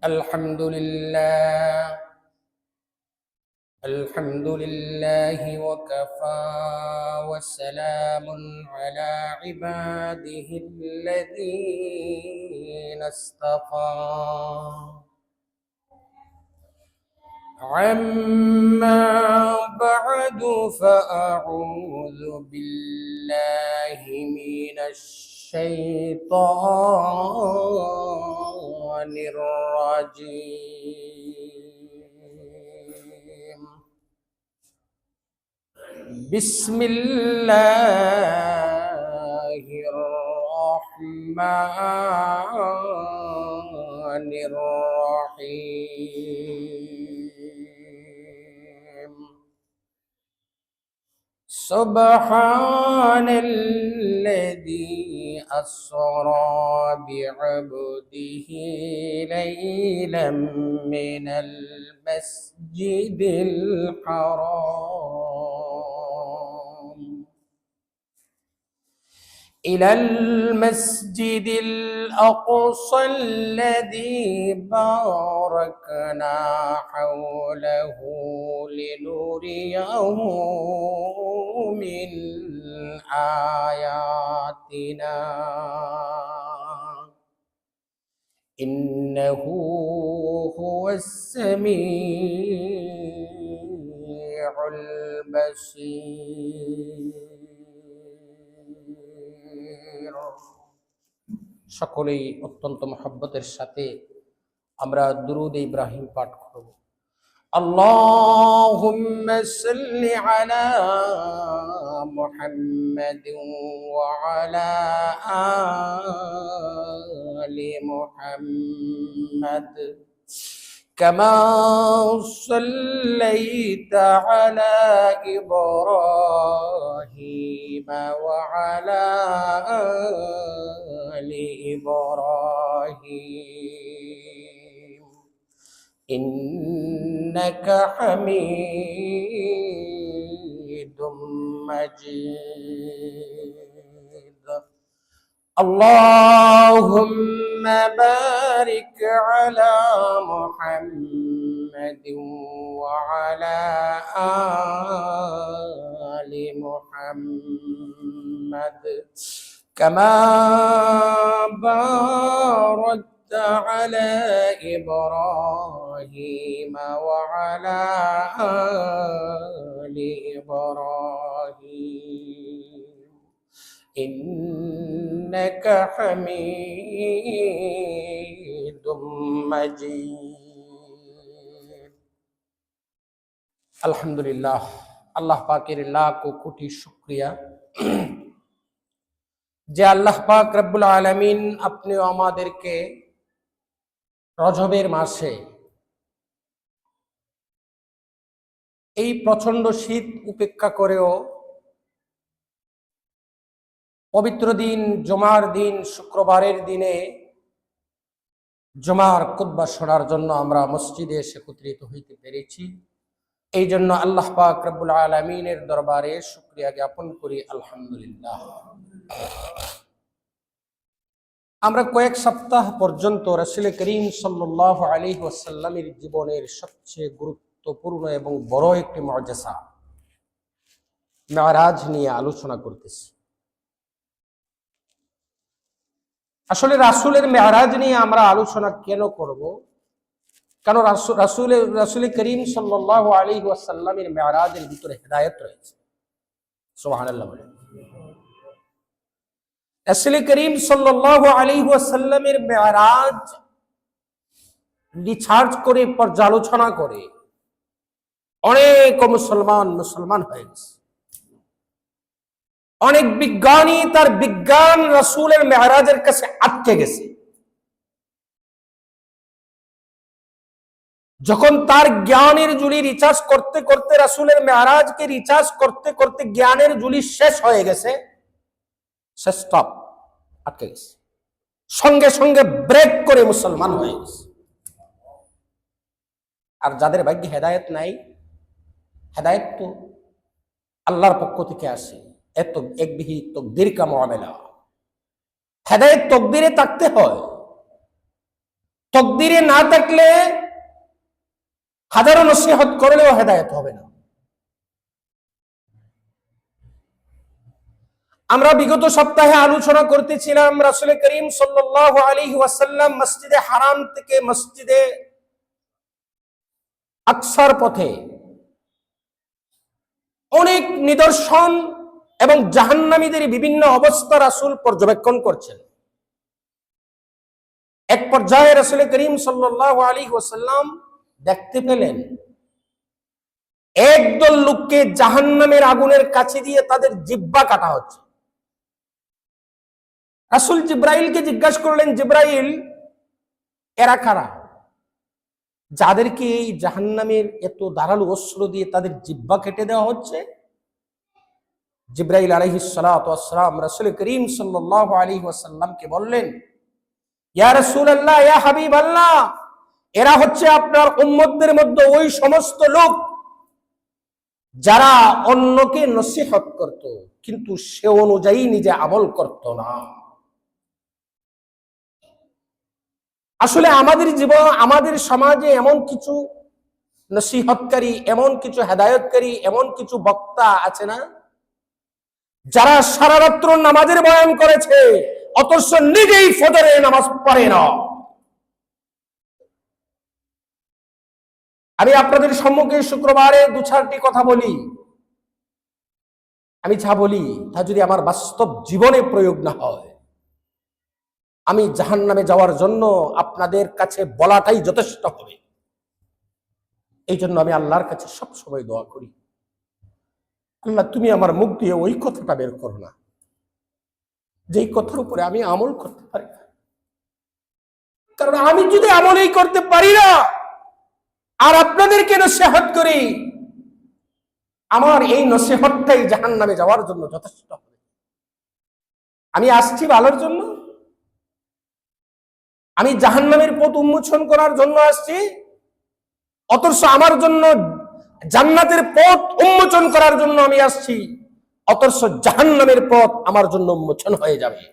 الحمد لله الحمد لله وكفى وسلام على عباده الذين اصطفى عما بعد فأعوذ بالله من الشيطان الرجيم بسم الله الرحمن الرحيم سبحان الذي أسرى بعبده ليلا من المسجد الحرام إلى المسجد الأقصى الذي باركنا حوله لنريه من آياتنا إنه هو السميع البصير সকলেই অত্যন্ত মহব্বতের সাথে আমরা দুরূদ ইব্রাহিম পাঠ করব। আল্লাহুম্মা সাল্লি আলা মুহাম্মাদিন ওয়া আলা আলি মুহাম্মাদ كما صليت على إبراهيم وعلى آل إبراهيم إنك حميد مجيد اللهم بارك على محمد وعلى آل محمد كما باركت على إبراهيم وعلى آل إبراهيم إنك حميد مجيد الحمد لله আল্লাহ পাকের লাখ কোটি শুকরিয়া যে আল্লাহ পাক রব্বুল আলামিন আপনি আমাদেরকে রজবের মাসে এই প্রচন্ড শীত উপেক্ষা করেও পবিত্র দিন জুমার দিন শুক্রবারের দিনে জুমার খুতবা শোনার জন্য আমরা মসজিদে এসে একত্রিত হইতে পেরেছি। এই জন্য আল্লাহ পাক রব্বুল আলামিনের দরবারে শুকরিয়া জ্ঞাপন করি আলহামদুলিল্লাহ। আমরা কয়েক সপ্তাহ পর্যন্ত রাসূল করিম সাল্লাল্লাহু আলাইহি ওয়াসাল্লামের জীবনের সবচেয়ে গুরুত্বপূর্ণ এবং বড় একটি মুআজিজা মেরাজ নিয়ে আলোচনা করতেছি। আসলে রাসূলের মেরাজ নিয়ে আমরা আলোচনা কেন করব? কারণ রাসূল করিম সাল্লাল্লাহু আলাইহি ওয়াসাল্লামের মেরাজের ভিতরে হেদায়েত রয়েছে। সুবহানাল্লাহ বলেন। রাসূল করিম সাল্লাল্লাহু আলাইহি ওয়াসাল্লামের মেরাজ রিসার্চ করে পর্যালোচনা করে অনেক মুসলমান হয়ে গেছে। অনেক বিজ্ঞানী তার বিজ্ঞান রাসূলের মেরাজের কাছে আটকে গেছে। যখন তার জ্ঞানের ঝুলি রিচার্জ করতে করতে রাসূলের মেরাজকে রিচার্জ করতে করতে জ্ঞানের ঝুলি শেষ হয়ে গেছে, সে স্টপ, আটকে গেছে, সঙ্গে সঙ্গে ব্রেক করে মুসলমান হয়ে গেছে। আর যাদের ভাগ্যে হেদায়েত নাই, হেদায়েত তো আল্লাহর পক্ষ থেকে আসে, এত একবিহি তকদির কা মুআমালা। হেদায়েত তকদিরে থাকতে হয়। তকদিরে না থাকলে হাজারো নসিহত করলেও হেদায়েত হবে না। আমরা বিগত সপ্তাহে আলোচনা করতেছিলাম রাসূল করিম সাল্লাল্লাহু আলাইহি ওয়াসাল্লাম মসজিদে হারাম থেকে মসজিদে আকসার পথে অনেক নিদর্শন এবং জাহান্নামীদের বিভিন্ন অবস্থা রাসূল পর্যবেক্ষণ করছেন। এক পর্যায়ে রাসূল করিম সাল্লাল্লাহু আলাইহি ওয়াসাল্লাম দেখতে পেলেন একদল লোককে জাহান্নামের আগুনের কাছে দিয়ে তাদের জিহ্বা কাটা হচ্ছে। রাসূল জিব্রাইলকে জিজ্ঞাসা করলেন, জিব্রাইল, এরা কারা যাদেরকে এই জাহান্নামের এত ধারালো অস্ত্র দিয়ে তাদের জিহ্বা কেটে দেওয়া হচ্ছে? জিব্রাইল আলাইহিস সালাতু ওয়াস সালাম রাসূল করিম সাল্লাল্লাহু আলাইহি ওয়াসাল্লামকে বললেন, ইয়া রাসূলুল্লাহ, ইয়া হাবিবাল্লাহ, এরা হচ্ছে আপনার উম্মতদের মধ্যে ওই সমস্ত লোক যারা অন্যকে নসিহত করত কিন্তু সে অনুযায়ী নিজে আমল করত না। আসলে আমাদের জীবন, আমাদের সমাজে এমন কিছু নসিহতকারী, এমন কিছু হেদায়েতকারী, এমন কিছু বক্তা আছে না যারা সারা রাত্র নামাজের বয়ান করেছে অথচ নিজেই ফজরের নামাজ পড়ে না। আমি আপনাদের সম্মুখে শুক্রবারে দু চারটি কথা বলি। আমি যা বলি তা যদি আমার বাস্তব জীবনে প্রয়োগ না হয়, আমি জাহান্নামে যাওয়ার জন্য আপনাদের কাছে বলাটাই যথেষ্ট হবে। এই জন্য আমি আল্লাহর কাছে সবসময় দোয়া করি, আল্লাহ তুমি আমার মুখ দিয়ে ওই কথাটা বের করো না যেই কথার উপরে আমি আমল করতে পারি না। কারণ আমি যদি আমলই করতে পারি না আর আপনাদেরকে নসিহত করি, আমার এই নসিহতটাই জাহান্নামে যাওয়ার জন্য যথেষ্ট হবে। আমি আসছি ভালোর জন্য, আমি জাহান্নামের পথ উন্মোচন করার জন্য আসছি, অথচ আমার জন্য জান্নাতের পথ উন্মোচন করার জন্য আমি আসছি, অথচ জাহান্নামের পথ আমার জন্য উন্মোচন হয়ে যাবে।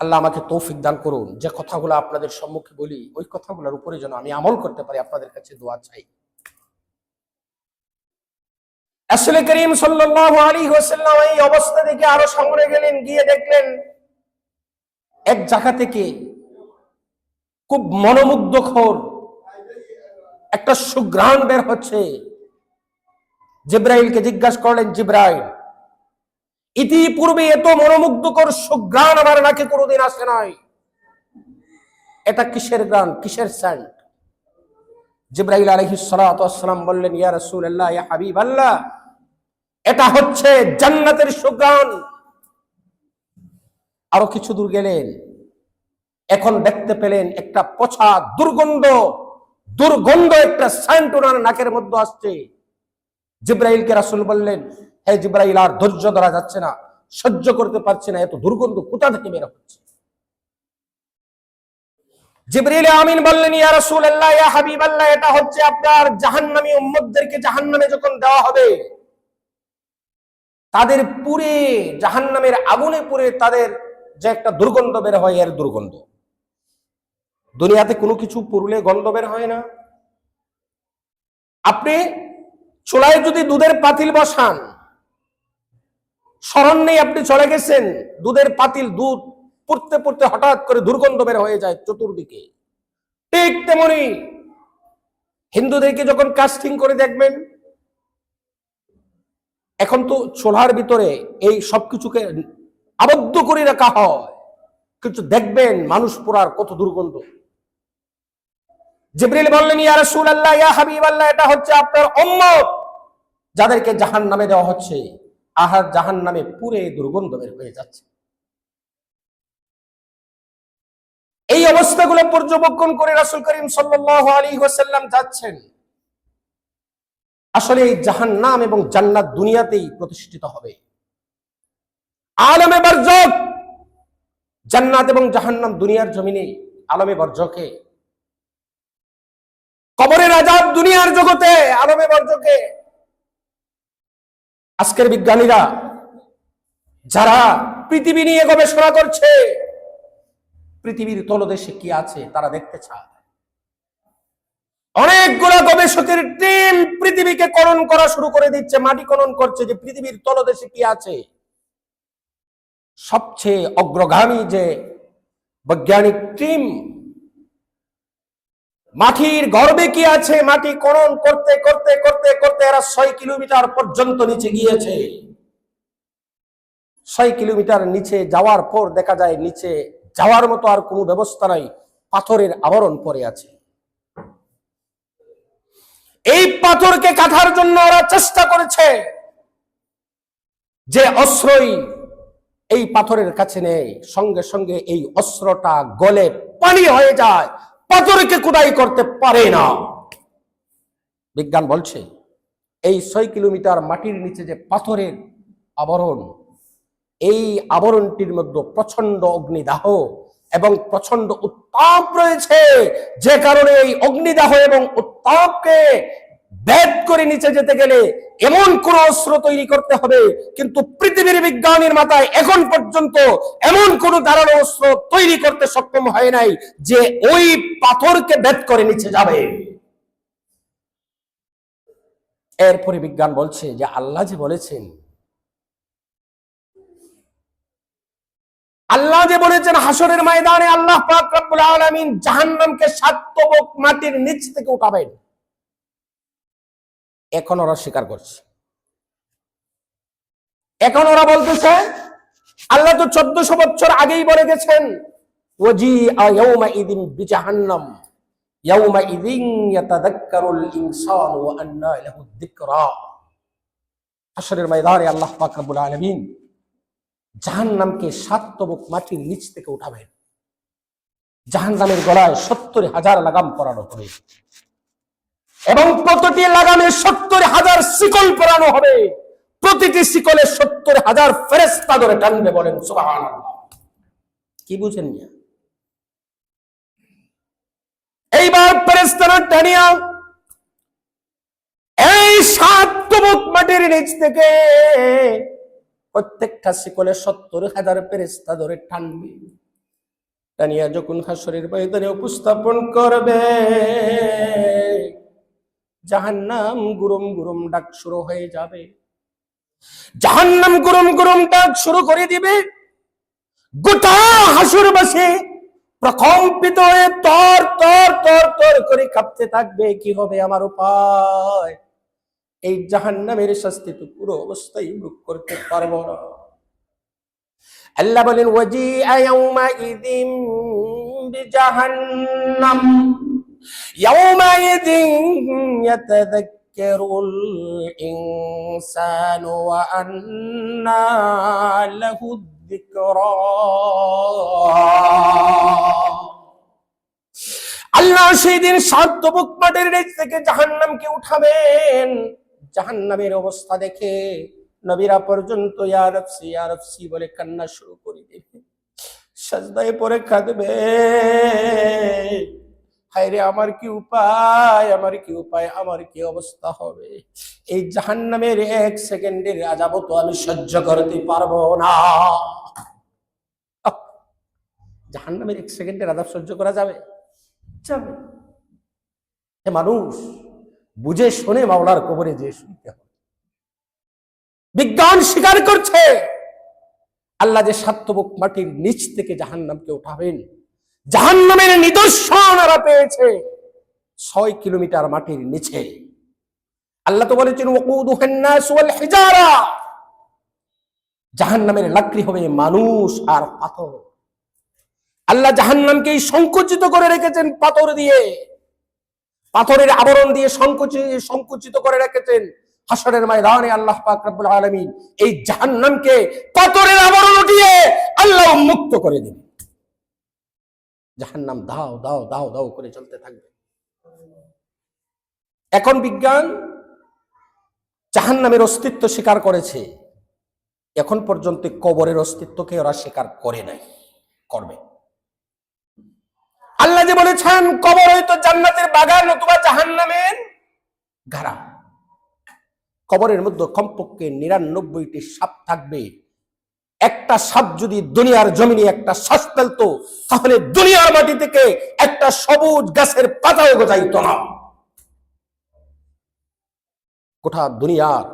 আল্লাহ আমাকে তৌফিক দান করুন, যে কথাগুলো আপনাদের সম্মুখে বলি ওই কথাগুলোর উপরে যেন আমি আমল করতে পারি। আপনাদের কাছে দোয়া চাই। রাসূল করিম সাল্লাল্লাহু আলাইহি ওয়াসাল্লাম এই অবস্থা দেখে আরো সামনে গেলেন, গিয়ে দেখলেন এক জায়গা থেকে খুব মনোমুগ্ধকর একটা সুঘ্রাণ বের হচ্ছে। জিব্রাইলকে জিজ্ঞাসা করলেন, জিব্রাইল, ইতিপূর্বে এত মনোমুগ্ধকর সুঘ্রাণ আমার নাকে কোনোদিন আসে নাই, এটা কিসের গান, কিসের সেন্ট? জিব্রাইল আলাইহিস সালাতু ওয়াস সালাম বললেন, ইয়া রাসূলুল্লাহ, ইয়া হাবিবাল্লাহ, এটা হচ্ছে জান্নাতের সুঘ্রাণ। আরো কিছু দূর গেলেন, এখন দেখতে পেলেন একটা পচা দুর্গন্ধ একটা সেন্ট ওনার নাকের মধ্যে আসছে। জিব্রাইলকে রাসূল বললেন, হে জিব্রাইল, আর ধৈর্য ধরা যাচ্ছে না, সহ্য করতে পারছি না, এত দুর্গন্ধ কোথা থেকে বের হচ্ছে? জিবরিল আমিন বললেন, ইয়া রাসূলুল্লাহ, ইয়া হাবিবাল্লাহ, এটা হচ্ছে আপনার জাহান্নামী উম্মতদেরকে জাহান্নামে যখন দেওয়া হবে, তাদের পুরে জাহান্নামের আগুনে পুরে তাদের যে একটা দুর্গন্ধ বের হয়, এর দুর্গন্ধ। দুনিয়াতে কোনো কিছু পুরলে গন্ধ বের হয় না? আপনি চুলায় যদি দুধের পাতিল বসান, স্মরণ নেই আপনি চলে গেছেন, দুধের পাতিল দুধ পুড়তে পুড়তে হঠাৎ করে দুর্গন্ধ বের হয়ে যায় চতুর্দিকে। ঠিক তেমনি হিন্দুদেরকে যখন কাস্টিং করে দেখবেন, এখন তো চুলার ভিতরে এই সবকিছুকে আবদ্ধ করে রাখা হয়, কিন্তু দেখবেন মানুষ পোড়ার কত দুর্গন্ধ। জিবরিল বললেন, ইয়া রাসূলুল্লাহ, ইয়া হাবিবাল্লাহ, এটা হচ্ছে আপনার উম্মত যাদেরকে জাহান্নামে দেওয়া হচ্ছে, আহার জাহান্নামে পুরে দুর্গন্ধ বের হয়ে যাচ্ছে। এই অবস্থাগুলো পর্যবেক্ষণ করে রাসূল করিম সাল্লাল্লাহু আলাইহি ওয়াসাল্লাম যাচ্ছেন। আসলে এই জাহান্নাম এবং জান্নাত দুনিয়াতেই প্রতিষ্ঠিত হবে। আলমে বারজাখ, জান্নাত এবং জাহান্নাম দুনিয়ার জমিনে, আলমে বারজাখে। কবরের আযাব দুনিয়ার জগতে, আলমে বারজাখে। আজকের বিজ্ঞানীরা যারা পৃথিবী নিয়ে গবেষণা করছে, পৃথিবীর তলদেশে কি আছে তারা দেখতে চায়। অনেকগুলো গবেষকের টিম পৃথিবীকে খনন করা শুরু করে দিচ্ছে, মাটি খনন করছে যে পৃথিবীর তলদেশে কি আছে। সবচেয়ে অগ্রগামী যে বৈজ্ঞানিক টিম মাটির গর্ভে কি আছে মাটি খনন করতে করতে করতে করতে এরা 6 কিলোমিটার পর্যন্ত নিচে গিয়েছে। 6 কিলোমিটার নিচে যাওয়ার পর দেখা যায় নিচে যাওয়ার মতো আর কোনো ব্যবস্থা নাই, পাথরের আবরণ পড়ে আছে। এই পাথরকে কাটার জন্য ওরা চেষ্টা করেছে যে অস্ত্রই এই পাথরের কাছে নেই, সঙ্গে সঙ্গে এই অস্ত্রটা গলে পানি হয়ে যায়, পাথরকে খোদাই করতে পারে না। বিজ্ঞান বলছে এই 6 কিলোমিটার মাটির নিচে যে পাথরের আবরণ, এই আবরণটির মধ্যে প্রচন্ড অগ্নিদাহ এবং প্রচন্ড উত্তাপ রয়েছে, যে কারণে এই অগ্নিদাহ এবং উত্তাপকে ভেদ করে নিচে যেতে গেলে এমন কোন অস্ত্র তৈরি করতে হবে, কিন্তু পৃথিবীর বিজ্ঞানীর মাথায় এখন পর্যন্ত এমন কোন ধারালো অস্ত্র তৈরি করতে সক্ষম হয় নাই যে ওই পাথরকে ভেদ করে নিচে যাবে। এরপরে বিজ্ঞান বলছে যে আল্লাহ যে বলেছেন, হাসরের ময়দানে আল্লাহ পাক রব্বুল আলামিন জাহান্নামকে 7 তবক মাটির নিচ থেকে উঠাবেন। এখন ওরা স্বীকার করছে, এখন ওরা বলতেছে আল্লাহ তো 1400 বছর আগেই বলে গেছেন ওয়াজিআ ইয়াউমাইযিন বিজাহান্নাম ইয়াউমাইযিন ইয়াতাযাক্কারুল ইনসানু ওয়া আন্না লাহু যিকরা। হাসরের ময়দানে আল্লাহ পাক রব্বুল আলামিন জাহান্নামকে 7 তবক মাটির নিচ থেকে উঠাবেন। জাহান্নামের গলায় 70,000 লাগাম পরানো হবে এবং প্রতিটি লাগামে 70,000 শিকল পরানো হবে। প্রতিটি শিকলে 70,000 ফেরেশতা ধরে টানবে। বলেন সুবহানাল্লাহ। কি বুঝেন না? এইবার ফেরেশতারা টানিয়া এই 7 তবক মাটির নিচ থেকে প্রত্যেকটা শিকলে 70,000 ফেরেশতা ধরে টানবে। টানিয়া যখন হাসরের ময়দানে উপস্থাপন করবে, জাহান্নাম গুরুম গুরুম ডাক শুরু হয়ে যাবে। জাহান্নাম গুরুম গুরুম ডাক শুরু করে দিবে। গোটা হাসরবাসী প্রকম্পিত হয়ে তর তর তর তর করে কাঁপতে থাকবে। কি হবে আমার উপায়? এই জাহান্নামের শাস্তি তো পুরো অবস্থায় ভোগ করতে পারবো না। আল্লাহ বলেন ওয়াজিআ ইয়াউমাইযিন বিজাহান্নাম ইয়াউমাইযিন ইয়াতাযাক্কারুল ইনসানু ওয়া আন্না লাহু যিকরা। আল্লাহ সেদিন 7 তবক মাটির নিচ থেকে জাহান্নামকে উঠাবেন। জাহান্নামের অবস্থা দেখে নবীরা পর্যন্ত ইয়া নাফসি বলে কান্না শুরু করে দেবে, সাজদায় পড়ে কাঁদবে। হায়রে আমার কি উপায়, আমার কি উপায়, আমার কি অবস্থা হবে? এই জাহান্নামের 1 সেকেন্ডের আযাব তো আমি সহ্য করতে পারবো না। জাহান্নামের 1 সেকেন্ডের আযাব সহ্য করা যাবে? যাবে। মানুষ বুঝে শুনে মাওলার কবরে যে শুনতে হবে। বিজ্ঞান স্বীকার করছে আল্লাহ যে 7 তবক মাটির নিচ থেকে জাহান্নামকে উঠাবেন। জাহান্নামের নিদর্শন এরা পেয়েছে 6 কিলোমিটার মাটির নিচে। আল্লাহ তো বলেছেন ওয়াকুদুহান নাস ওয়াল হিজারা, জাহান্নামের লাকড়ি হবে মানুষ আর পাথর। আল্লাহ জাহান্নামকে সংকুচিত করে রেখেছেন পাথর দিয়ে, পাথরের আবরণ দিয়ে সংকুচিত করে রেখেছেন। হাসরের ময়দানে আল্লাহ পাক রব্বুল আলামিন এই জাহান্নামকে পাথরের আবরণ উঠিয়ে আল্লাহ মুক্ত করে দিবেন। জাহান্নাম দাও দাও দাও দাও করে চলতে থাকবে। এখন বিজ্ঞান জাহান্নামের অস্তিত্ব স্বীকার করেছে, এখন পর্যন্ত কবরের অস্তিত্বকে ওরা স্বীকার করে নাই, করবে। আল্লাহ যে বলেছেন কবর হয়তো জান্নাতের বাগান অথবা জাহান্নামের গাড়া। কবরের মধ্যে কমপক্ষে 99টি সাপ থাকবে, একটা সাপ যদি দুনিয়ার জমিনে একটা শ্বাস ফেলতো, তাহলে দুনিয়ার মাটি থেকে একটা সবুজ গাছের পাতাও গজাইত না। গোটা দুনিয়ার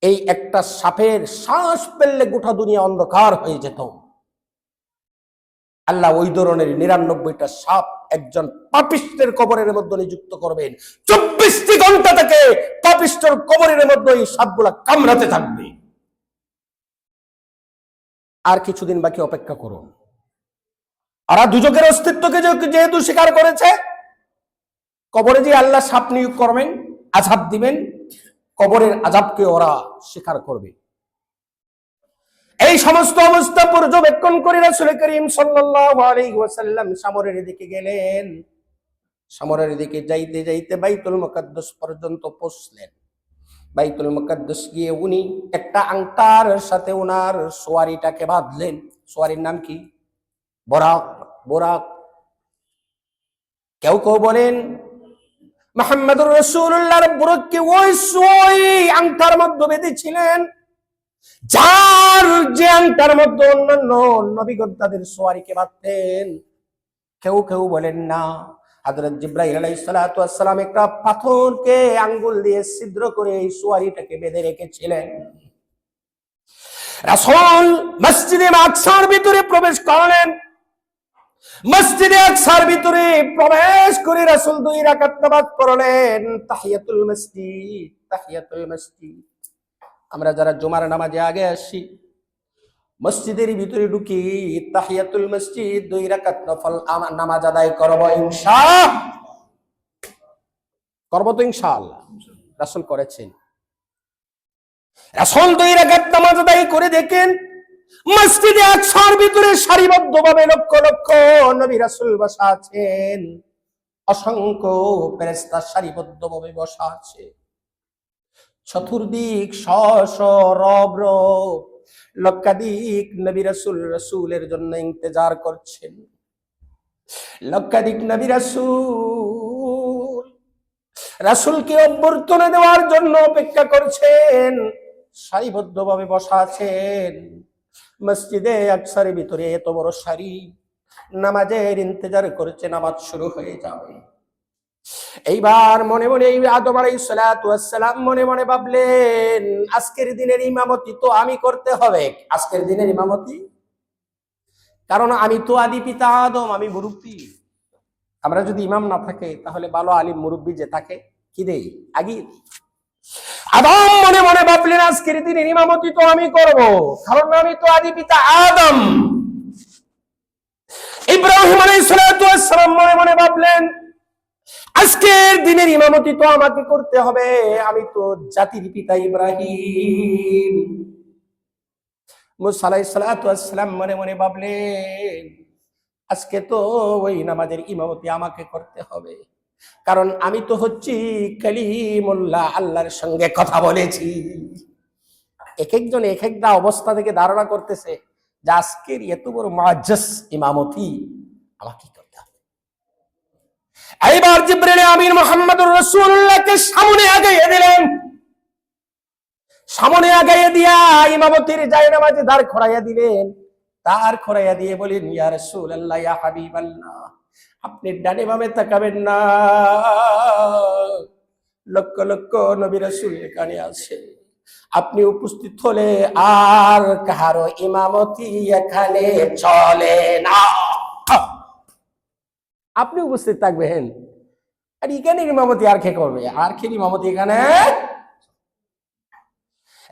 এই একটা সাপের শ্বাস ফেললে গোটা দুনিয়া অন্ধকার হয়ে যেত। আল্লাহ ওই ধরনের ৯৯টা সাপ একজন পাপিষ্টের কবরের মধ্যে নিযুক্ত করবেন। ২৪টি ঘন্টা থেকে পাপিষ্টের কবরের মধ্যে এই সাপগুলা কামড়াতে থাকবে। আর কিছুদিন বাকি অপেক্ষা করুন। আর দুজকের অস্তিত্বকে যেহেতু স্বীকার করেছে, কবরে যে আল্লাহ সাপ নিয়োগ করবেন, আযাব দিবেন, কবরের আযাবকে ওরা স্বীকার করবে। এই সমস্ত অবস্থা পর্যবেক্ষণ করে রাসূল করিম সাল্লাল্লাহু আলাইহি ওয়াসাল্লাম সামনের দিকে গেলেন। সামনের দিকে যাইতে যাইতে বাইতুল মুকাদ্দাস পর্যন্ত পৌঁছলেন। বাইতুল মুকাদ্দাস গিয়ে উনি একটা আংটার সাথে ওনার সোয়ারিটাকে বাঁধলেন। সোয়ারির নাম কি? বরাক। বরাক। কেউ কেউ বলেন মুহাম্মদুর রাসূলুল্লাহর বুরককে ওই আংটার মধ্যে বেঁধেছিলেন, যার যে আংটার মধ্যে অন্যান্য নবীগণ তাদের সোয়ারিকে বাঁধতেন। কেউ কেউ বলেন না, হযরত জিবরাইল আলাইহিস সালাতু ওয়াস সালাম একটা পাথরকে আঙ্গুল দিয়ে ছিদ্র করে এই সোয়ারিটাকে বেঁধে রেখেছিলেন। রাসূল মসজিদে আকসার ভিতরে প্রবেশ করলেন। মসজিদে আকসার ভিতরে প্রবেশ করে রাসূল 2 রাকাত নামাজ পড়লেন, তাহিয়াতুল মসজিদ। তাহিয়াতুল মসজিদ আমরা যারা জুমার নামাজে আগে আসি, মসজিদের ভিতরে ঢুকি, তাহিয়াতুল মসজিদ 2 রাকাত নফল নামাজ আদায় করব ইনশাআল্লাহ। করব তো ইনশাআল্লাহ। রাসূল করেছেন। রাসূল 2 রাকাত নামাজ আদায় করে দেখেন মসজিদে আকসার ভিতরে সারিবদ্ধভাবে লক্ষ লক্ষ নবী রাসূল বসা আছেন। অসংখ্য ফেরেশতা সারিবদ্ধভাবে বসা আছে। চতুর্দিক রব লক্ষাধিক নবী রাসূলের জন্য ইন্তজার করছেন। লক্ষাধিক নবী রাসূলকে অভ্যর্থনা দেওয়ার জন্য অপেক্ষা করছেন। সারিবদ্ধভাবে বসা আছেন। মসজিদে আকসারের ভিতরে এত বড় সারি, নামাজের ইন্তজার করছে, নামাজ শুরু হয়ে যাবে। এইবার মনে মনে আদম আলাইহিস সালাতু ওয়াস সালাম মনে মনে ভাবলেন, আজকের দিনের ইমামতি তো আমি করতে হবে। আজকের দিনের ইমামতি, কারণ আমি তো আদি পিতা আদম, আমি মুরব্বী। আমরা যদি ইমাম না থাকে তাহলে ভালো আলিম মুরব্বী যে থাকে কি দেই আগে। আদম মনে মনে ভাবলেন, আজকের দিনের ইমামতি তো আমি করব, কারণ আমি তো আদি পিতা আদম। ইব্রাহিম আলাইহিস সালাতু ওয়াস সালাম মনে মনে ভাবলেন, আজকের দিনের ইমামতি তো আমাকে করতে হবে, আমি তো জাতির পিতা ইব্রাহিম। মুসা আলাইহিস সালাতু ওয়াস সালাম মনে মনে ভাবলেন, আজকে তো ওই নামাজের ইমামতি আমাকে করতে হবে, কারণ আমি তো হচ্ছি কালিমুল্লাহ, আল্লাহর সঙ্গে কথা বলেছি। এক একজন এক একটা অবস্থা থেকে ধারণা করতেছে যে আজকের এত বড় মুআজ্জাজ ইমামতি আমাকে করতে হবে। এইবার জিবরিল আমিন মুহাম্মদুর রাসূলুল্লাহকে সামনে আগাইয়ে দিলেন। সামনে আগাইয়ে দিয়া ইমামতির জায়নামাজে দাঁড় করাইয়া দিলেন। দাঁড় করাইয়া দিয়ে বলেন, ইয়া রাসূলুল্লাহ, ইয়া হাবিবাল্লাহ, আপনি ডানে বামে তাকাবেন না। লক্ষ লক্ষ নবী রাসূল এখানে আছে, আপনি উপস্থিত হলে আর কাহারো ইমামতি এখানে চলে না। আপনি উপস্থিত থাকবেন, আর এখানে ইমামতি আর কে করবে? আর কে ইমামতি এখানে?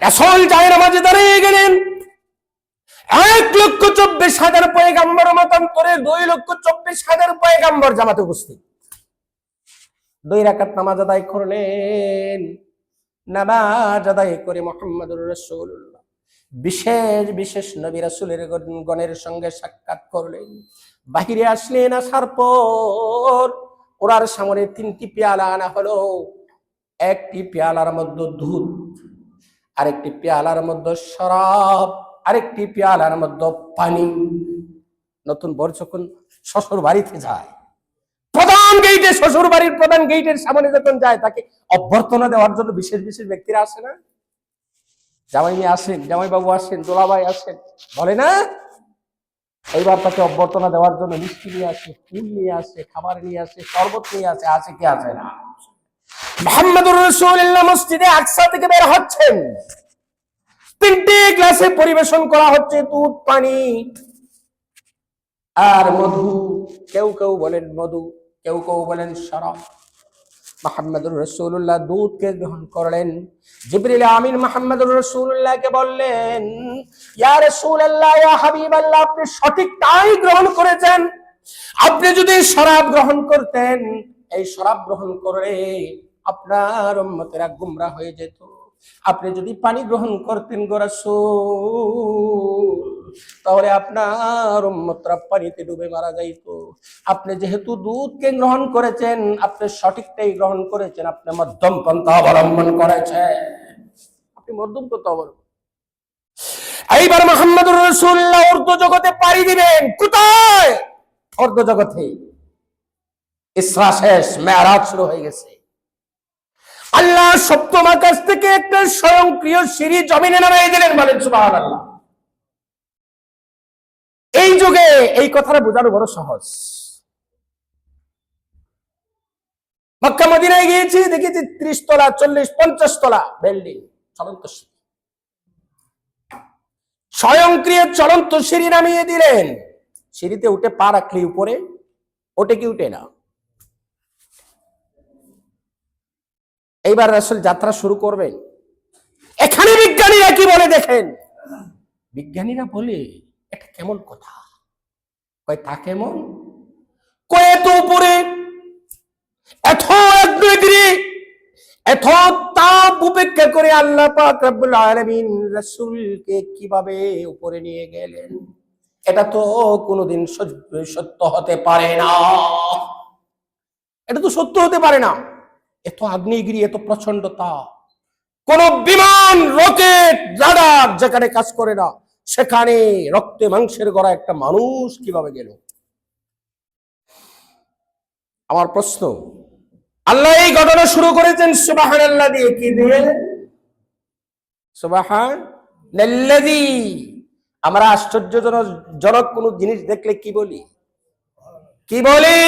রাসূল জায়নামাজে দাঁড়িয়ে গেলেন। 1,24,000 পয়গম্বর মতান্তরে 2,24,000 পয়গম্বর জামাতে উপস্থিত। 2 রাকাত নামাজ আদায় করলেন। নামাজ আদায় করে মুহাম্মদুর রাসূলুল্লাহ বিশেষ বিশেষ নবী রাসূলের গণের সঙ্গে সাক্ষাৎ করলেন। বাহিরে আসলেন। আসার পর ওনার সামনে 3টি পেয়ালা আনা হলো। একটি পেয়ালার মধ্যে দুধ, আরেকটি পেয়ালার মধ্যে শরাব, আরেকটি পেয়ালার মধ্যে পানি। নতুন বর যখন শ্বশুর বাড়িতে যায়, প্রধান গেইটে, শ্বশুর বাড়ির প্রধান গেইটের সামনে যখন যায়, তাকে অভ্যর্থনা দেওয়ার জন্য বিশেষ বিশেষ ব্যক্তিরা আসে না? জামাই নিয়ে আসেন, জামাই বাবু আসেন, দোলাভাই আসেন, বলে না? এইবার তাকে অভ্যর্থনা দেওয়ার জন্য মিষ্টি নিয়ে আসে, ফুল নিয়ে আসে, খাবার নিয়ে আসে, শরবত নিয়ে আসে, আছে কি আছে না? মুহাম্মদুর রাসূলুল্লাহ মসজিদে আকসা থেকে বের হচ্ছেন, 3টে গ্লাসে পরিবেশন করা হচ্ছে দুধ, পানি আর মধু। কেউ কেউ বলেন মধু, কেউ কেউ বলেন শরাব। মুহাম্মদুর রাসূলুল্লাহ দুধকে গ্রহণ করলেন। জিবরিল আমিন মুহাম্মদুর রাসূলুল্লাহকে বললেন, ইয়া রাসূলুল্লাহ, ইয়া হাবিবাল্লাহ, আপনি সঠিকটাই গ্রহণ করেছেন। আপনি যদি শরাব গ্রহণ করতেন, এই শরাব গ্রহণ করে আপনার উম্মতেরা গুমরাহ হয়ে যেত। আপনি যদি পানি গ্রহণ করতেন গো রাসূল, তাহলে আপনার উম্মতরা পানিতে ডুবে মারা যাইত। আপনি যেহেতু দুধকে গ্রহণ করেছেন, আপনি সঠিকটাই গ্রহণ করেছেন, আপনি মধ্যম পন্থা অবলম্বন করেছেন, আপনি মধ্যম পন্থা অবলম্বন। এইবার মুহাম্মদুর রাসূলুল্লাহ উর্দু জগতে পাড়ি দিবেন। কোথায়? উর্দু জগতে। ইসরা শেষ, মেরাজ শুরু হয়ে গেছে। আল্লাহ সপ্তম আকাশ থেকে একটা স্বয়ংক্রিয় সিঁড়ি জমিনে নামিয়ে দিলেন, বলেন সুবহানাল্লাহ। এই যুগে এই কথাটা বোঝানো বড় সহজ। মক্কা মদিনায় গিয়েছি, দেখেছি 30 তলা, 40, 50 তলা বিল্ডিং, চলন্ত সিঁড়ি। স্বয়ংক্রিয় চলন্ত সিঁড়ি নামিয়ে দিলেন। সিঁড়িতে উঠে পা রাখলে উপরে, ওঠে কি উঠে না? এইবার রাসূল যাত্রা শুরু করবেন। এখানে বিজ্ঞানীরা কি বলে দেখেন। বিজ্ঞানীরা বলে, এটা কেমন কথা? কয় তা কেমন? কয় এত উপরে, এত 1 ডিগ্রি, এত তাপ উপেক্ষা করে আল্লাহ পাক রব্বুল আলামিন রাসূলকে কিভাবে উপরে নিয়ে গেলেন? এটা তো কোনোদিন সত্য হতে পারে না। এটা তো সত্য হতে পারে না। এত আগ্নেয়গিরি, এত প্রচন্ড তাপ, কোন বিমান, রকেট, রাডার যেখানে কাজ করে না, সেখানে রক্তে মাংসের গড়া একটা মানুষ কিভাবে গেল? আমার প্রশ্ন, আল্লাহ এই ঘটনা শুরু করেছেন সুবহানাল্লাহ দিয়ে। কি দিয়ে? সুবহানাল্লাযী। আমরা আশ্চর্যজনক কোন জিনিস দেখলে কি বলি? কি বলি?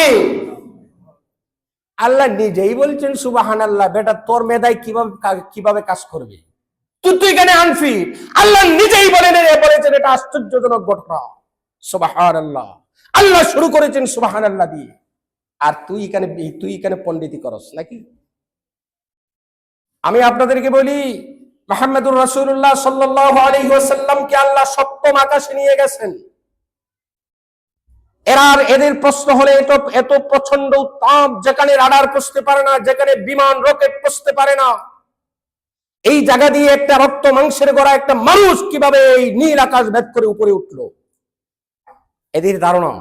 আল্লাহ নিজেই বলছেন সুবহানাল্লাহ। বেটা, তোর মেধায় কিভাবে কাজ করবে? তুই এখানে আনফিট। আল্লাহ নিজেই বলেছেন এটা আশ্চর্যজনক ঘটনা। সুবহানাল্লাহ। আল্লাহ শুরু করেছেন সুবহানাল্লাহ দিয়ে, আর তুই এখানে পণ্ডিতি করস নাকি? আমি আপনাদেরকে বলি, মুহাম্মদুর রাসূলুল্লাহ সাল্লাল্লাহু আলাইহি ওয়াসাল্লামকে আল্লাহ সপ্তম আকাশে নিয়ে গেছেন। এদের প্রশ্ন হলে, এত প্রচন্ড তাপ, যেখানে রাডার পৌঁছতে পারে না, যেখানে বিমান, রকেট পৌঁছতে পারে না, এই জায়গা দিয়ে একটা রক্ত মাংসের গড়া একটা মানুষ কিভাবে এই নীল আকাশ ভেদ করে উপরে উঠলো? এদের ধারণা।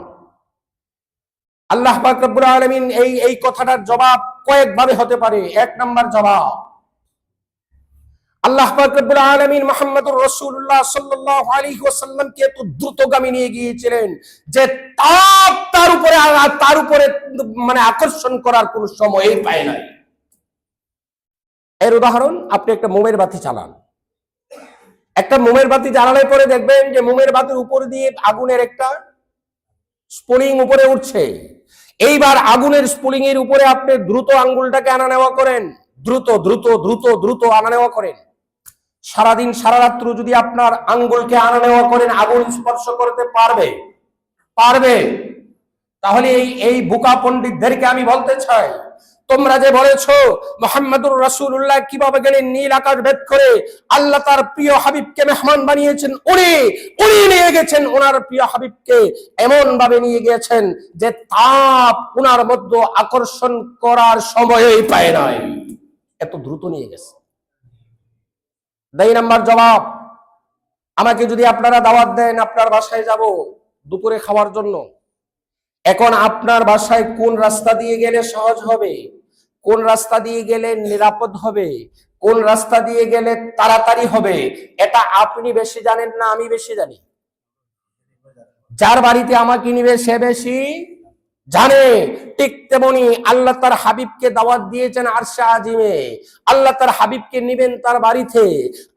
আল্লাহ পাক রব্বুল আলামিন এই কথাটার জবাব কয়েকভাবে হতে পারে। 1 নাম্বার জবাব, আল্লাহ পাক রব্বুল আলামিন মুহাম্মদুর রাসূলুল্লাহ সাল্লাল্লাহু আলাইহি ওয়াসাল্লামকে এত দ্রুতগামী নিয়ে গিয়েছিলেন যে তাপ তার উপরে মানে আকর্ষণ করার কোনো সময়ই পায় নাই। এর উদাহরণ, আপনি একটা মোমের বাতি চালান। একটা মোমের বাতি জ্বালালে পরে দেখবেন যে মোমের বাতির উপর দিয়ে আগুনের একটা স্পুলিং উপরে উঠছে। এইবার আগুনের স্পুলিং এর উপরে আপনি দ্রুত আঙ্গুলটাকে আনা নেওয়া করেন, দ্রুত দ্রুত দ্রুত দ্রুত আনা নেওয়া করেন। সারাদিন সারা রাত্র যদি আপনার আঙ্গুলকে আনা নেওয়া করেন, আগুন স্পর্শ করতে পারবে? তাহলে এই বোকা পণ্ডিতদেরকে আমি বলতে চাই, তোমরা যে বলেছো মুহাম্মদুর রাসূলুল্লাহ কিভাবে গেলেন নীল আকাশ ভেদ করে, আল্লাহ তার প্রিয় হাবিবকে মেহমান বানিয়েছেন, উনি নিয়ে গেছেন ওনার প্রিয় হাবিবকে, এমন ভাবে নিয়ে গিয়েছেন যে তাপ ওনার মধ্যে আকর্ষণ করার সময়ই পায় নাই, এত দ্রুত নিয়ে গেছে। 2 নাম্বার জবাব, আমাকে যদি আপনারা দাওয়াত দেন, আপনার বাসায় যাব দুপুরে খাওয়ার জন্য। এখন আপনার বাসায় কোন রাস্তা দিয়ে গেলে সহজ হবে, কোন রাস্তা দিয়ে গেলে নিরাপদ হবে, কোন রাস্তা দিয়ে গেলে তাড়াতাড়ি হবে, এটা আপনি বেশি জানেন না আমি বেশি জানি? যার বাড়িতে আমাকে নিবে সে বেশি জানে। ঠিক তেমনি আল্লাহ তার হাবিবকে দাওয়াত দিয়েছেন আরশে আজিমে, আল্লাহ তার হাবিবকে নিবেন তার বাড়িতে,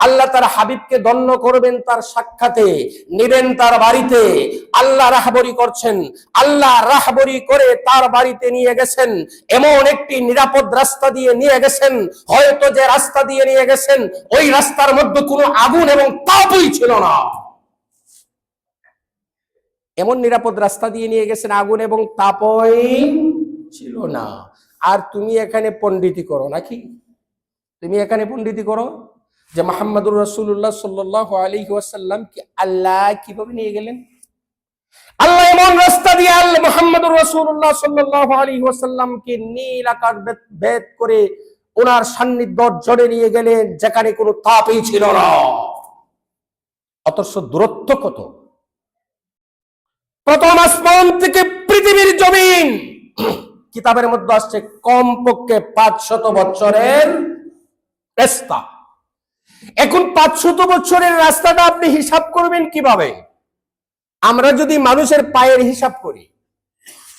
আল্লাহ তার হাবিবকে ধন্য করবেন তার সাক্ষাতে, নিবেন তার বাড়িতে। আল্লাহ রাহবরি করছেন, আল্লাহ রাহবরি করে তার বাড়িতে নিয়ে গেছেন, এমন একটি নিরাপদ রাস্তা দিয়ে নিয়ে গেছেন, হয়তো যে রাস্তা দিয়ে নিয়ে গেছেন ওই রাস্তার মধ্যে কোনো আগুন এবং তাপই ছিল না। এমন নিরাপদ রাস্তা দিয়ে নিয়ে গেছেন, আগুন এবং তাপই ছিল না। আর তুমি এখানে পণ্ডিতি করো নাকি? তুমি এখানে পণ্ডিতি করো যে মুহাম্মদুর রাসূলুল্লাহ সাল্লাল্লাহু আলাইহি ওয়াসাল্লাম কি আল্লাহ কিভাবে নিয়ে গেলেন। আল্লাহ এমন রাস্তা দিয়ে আল্লাহ মুহাম্মদুর রাসূলুল্লাহ সাল্লাল্লাহু আলাইহি ওয়াসাল্লামকে নীল আকাশ ভেদ করে ওনার সান্নিধ্য অর্জনে নিয়ে গেলেন যেখানে কোনো তাপই ছিল না। অথচ দূরত্ব কত! প্রথম আসমান থেকে পৃথিবীর জমিন, কিতাবের মধ্যে আসছে কমপক্ষে 500 বছরের রাস্তা। এখন 500 বছরের রাস্তাটা আপনি হিসাব করবেন কিভাবে? আমরা যদি মানুষের পায়ের হিসাব করি,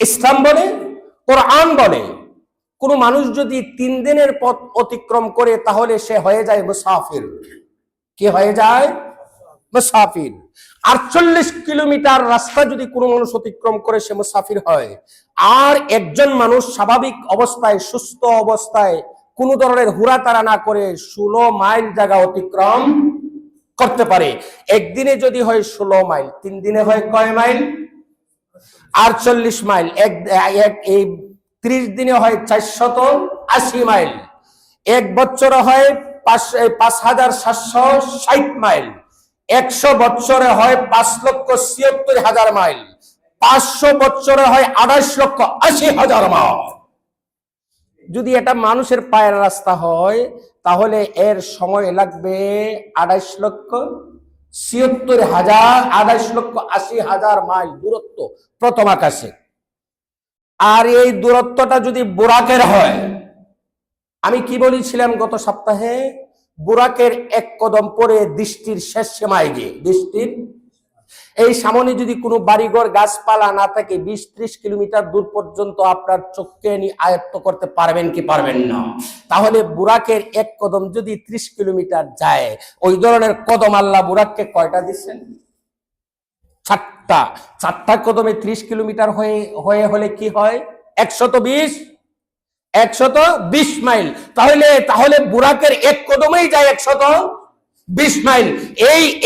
ইসলাম বলে, কোরআন বলে, কোন মানুষ যদি 3 দিনের পথ অতিক্রম করে তাহলে সে হয়ে যায় মুসাফির। কি হয়ে যায়? মুসাফির। 48 কিলোমিটার রাস্তা যদি কোনো মানুষ অতিক্রম করে সে মুসাফির হয়। আর একজন মানুষ স্বাভাবিক অবস্থায়, সুস্থ অবস্থায়, কোনো ধরনের হুড়াতাড়া না করে 16 মাইল জায়গা অতিক্রম করতে পারে। একদিনে যদি হয় 16 মাইল, 3 দিনে হয় কয় মাইল? 48 মাইল। এই 30 দিনে হয় 480 মাইল। এক বছরে হয় 5760 মাইল। 100 বছরে হয় 5,76,000 মাইল। 500 বছরে হয় 28,80,000 মাইল। যদি এটা মানুষের পায়ের রাস্তা হয় তাহলে এর সময় লাগবে 28,76,000 মাইল দূরত্ব প্রথম আকাশে। আর এই দূরত্বটা যদি বুরাকের হয়, আমি কি বলেছিলাম গত সপ্তাহে, বুরাকের 1 কদম পরে দৃষ্টির শেষ সীমায় গিয়ে, দৃষ্টির এই সামনে যদি কোনো বাড়িঘর গাছপালা না থাকে 20-30 কিলোমিটার দূর পর্যন্ত আপনার চোখকে আয়ত্ত করতে পারবেন কি পারবেন না? তাহলে বুরাকের 1 কদম যদি 30 কিলোমিটার যায়, ওই ধরনের কদম আল্লাহ বুরাককে কয়টা দিচ্ছেন? 4টা। 4টা কদমে 30 কিলোমিটার হলে কি হয়? 120 মাইল। তাহলে বুরাকের 1 কদমেই যায় 120 মাইল।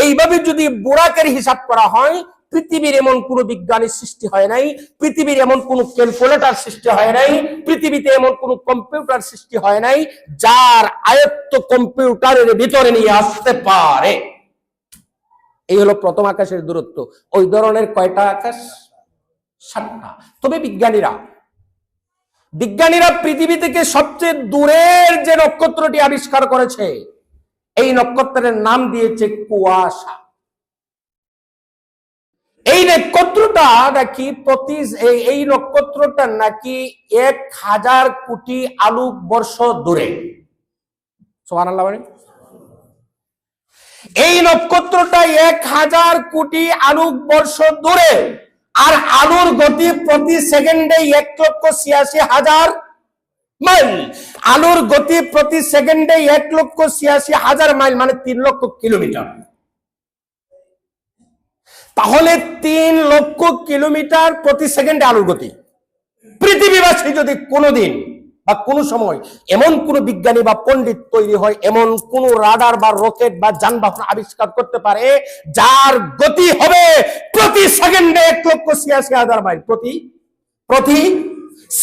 এইভাবে যদি বুরাকের হিসাব করা হয়, পৃথিবীর এমন কোন বিজ্ঞানীর সৃষ্টি হয় নাই, পৃথিবীর এমন কোন ক্যালকুলেটর সৃষ্টি হয় নাই, পৃথিবীতে এমন কোন কম্পিউটার সৃষ্টি হয় নাই যার আয়ত্ত কম্পিউটারের ভিতরে নিয়ে আসতে পারে। এই হলো প্রথম আকাশের দূরত্ব। ওই ধরনের কয়টা আকাশ? 7টা। তবে বিজ্ঞানীরা পৃথিবী থেকে সবচেয়ে দূরের যে নক্ষত্রটি আবিষ্কার করেছে, এই নক্ষত্রের নাম দিয়েছে কুয়াশা। এই নক্ষত্রটা নাকি 1000 কোটি আলোক বর্ষ দূরে। সুবহানাল্লাহ বলেন। এই নক্ষত্রটা 1000 কোটি আলোক বর্ষ দূরে। আর আলোর গতি প্রতি সেকেন্ডে 1,86,000 মাইল। আলোর গতি প্রতি সেকেন্ডে 1,86,000 মাইল, মানে 3 লক্ষ কিলোমিটার। তাহলে 3 লক্ষ কিলোমিটার প্রতি সেকেন্ডে আলোর গতি। পৃথিবীবাসী যদি কোনোদিন বা কোনো সময় এমন কোন বিজ্ঞানী বা পণ্ডিত তৈরি হয়, এমন কোন রাডার বা রকেট বা যানবাহন আবিষ্কার করতে পারে যার গতি হবে প্রতি সেকেন্ডে 1,86,000 মাইল, প্রতি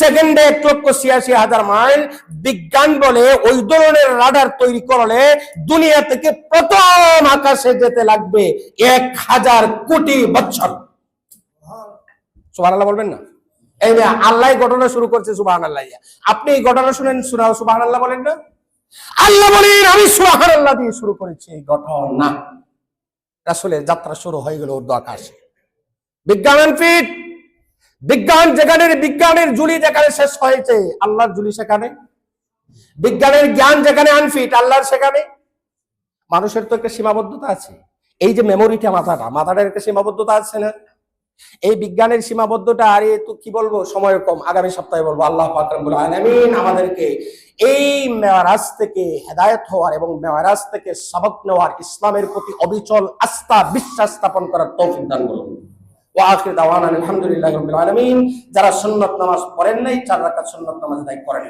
সেকেন্ডে 1,86,000 মাইল। বিজ্ঞান বলে ওই ধরনের রাডার তৈরি করলে দুনিয়া থেকে প্রথম আকাশে যেতে লাগবে 1000 কোটি বছর। সুবহানাল্লাহ বলবেন না? এই আল্লাহ ঘটনা শুরু করছে, সুবহানাল্লাহ। আপনি এই ঘটনা শুনেন, সুবহানাল্লাহ বলেন না? আল্লাহ বলেন আমি সুবহানাল্লাহ দিয়ে শুরু করেছি এই ঘটনা। রাসূলের যাত্রা শুরু হয়ে গেল ঊর্ধ্ব আকাশে। বিজ্ঞানের ঝুলি যেখানে শেষ হয়েছে, আল্লাহর ঝুলি সেখানে। বিজ্ঞানের জ্ঞান যেখানে আনফিট, আল্লাহর সেখানে। মানুষের তো একটা সীমাবদ্ধতা আছে। এই যে মেমোরিটা, মাথাটার একটা সীমাবদ্ধতা আছে না? এই বিজ্ঞানের সীমাবদ্ধতা, আর তো কি বলবো, সময় কম, আগামী সপ্তাহে বলবো। আল্লাহ পাক রব্বুল আলামিন আমাদেরকে এই মেরাজ থেকে হেদায়েত হওয়ার এবং মেরাজ থেকে সবক নেওয়ার, ইসলামের প্রতি অবিচল আস্থা বিশ্বাস স্থাপন করার তৌফিক দান করুন। ওয়া আখির দাওয়ানা আলহামদুলিল্লাহি রাব্বিল আলামিন। যারা সুন্নাত নামাজ পড়েন নাই, 4 রাকাত সুন্নাত নামাজ আদায় করেন।